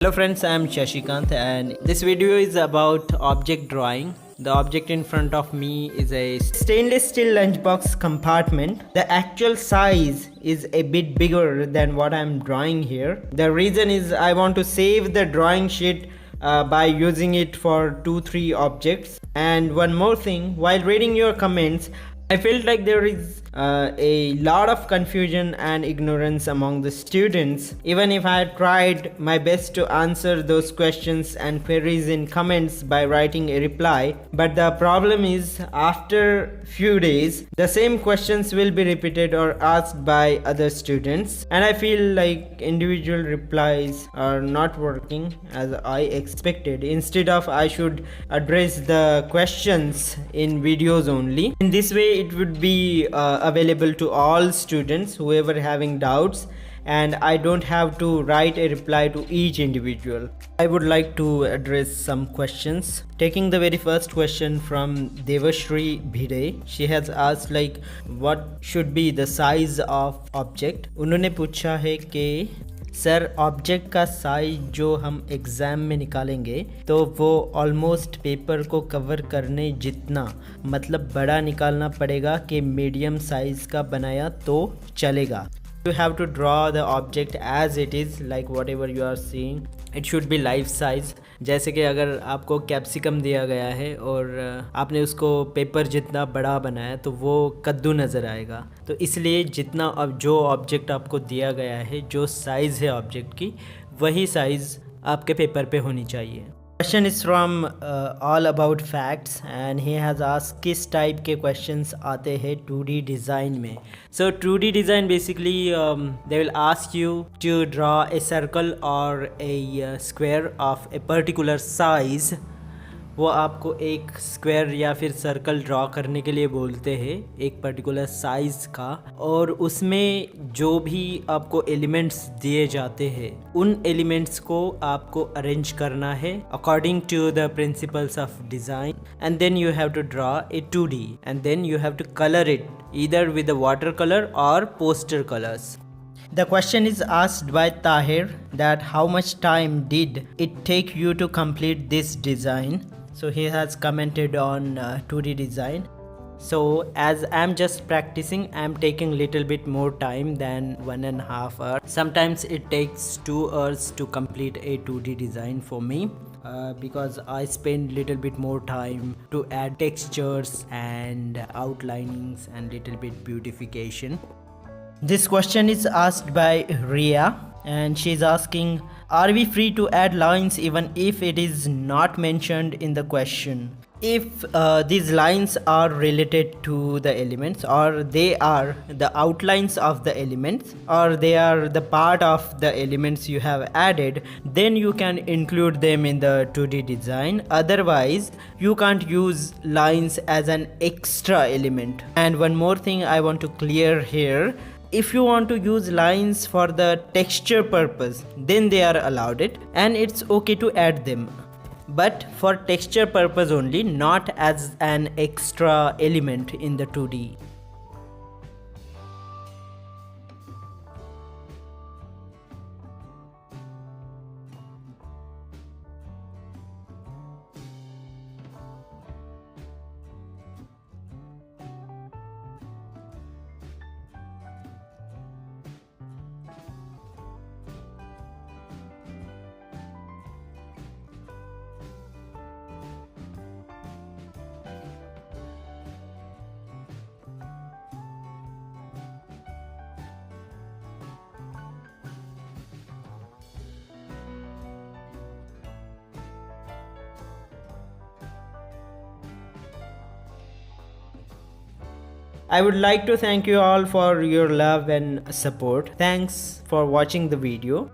Hello friends, I am Shashikant and this video is about object drawing. The object in front of me is a stainless steel lunchbox compartment. The actual size is a bit bigger than what I am drawing here. The reason is I want to save the drawing sheet by using it for 2-3 objects. And one more thing, while reading your comments, I felt like there is a lot of confusion and ignorance among the students. Even if I tried my best to answer those questions and queries in comments by writing a reply, but the problem is after few days the same questions will be repeated or asked by other students, and I feel like individual replies are not working as I expected. Instead of I should address the questions in videos only. In this way it would be available to all students whoever having doubts, and I don't have to write a reply to each individual. I would like to address some questions. Taking the very first question from Devashri Bhide, she has asked like what should be the size of object. उन्होंने पूछा है कि sir object का size जो हम exam में निकालेंगे तो वो ऑलमोस्ट पेपर को कवर करने जितना मतलब बड़ा निकालना पड़ेगा कि मीडियम साइज़ का बनाया तो चलेगा. You have to draw the object as it is, like whatever you are seeing. It should be life size. जैसे कि अगर आपको कैप्सिकम दिया गया है और आपने उसको पेपर जितना बड़ा बनाया तो वो कद्दू नज़र आएगा. तो इसलिए जितना अब जो ऑब्जेक्ट आपको दिया गया है, जो साइज़ है ऑब्जेक्ट की, वही साइज़ आपके पेपर पे होनी चाहिए. Question is from all about facts and he has asked किस टाइप के questions आते हैं 2D design में. So 2D design basically they will ask you to draw a circle or a square of a particular size. वो आपको एक square या फिर सर्कल ड्रॉ करने के लिए बोलते हैं एक पर्टिकुलर साइज़ का, और उसमें जो भी आपको एलिमेंट्स दिए जाते हैं उन एलिमेंट्स को आपको अरेंज करना है according to the principles of design, and then you have to draw a 2D and then you have to color it either with the watercolor or poster colors. The question is asked by Tahir that how much time did it take you to complete this design? So he has commented on 2D design. So as I'm just practicing, I'm taking little bit more time than 1.5 hours. Sometimes it takes 2 hours to complete a 2D design for me. Because I spend little bit more time to add textures and outlinings and little bit beautification. This question is asked by Ria and she is asking, are we free to add lines even if it is not mentioned in the question? If these lines are related to the elements, or they are the outlines of the elements, or they are the part of the elements you have added, then you can include them in the 2D design. Otherwise you can't use lines as an extra element. And one more thing I want to clear here, if you want to use lines for the texture purpose, then they are allowed it and it's okay to add them, but for texture purpose only, not as an extra element in the 2D. I would like to thank you all for your love and support. Thanks for watching the video.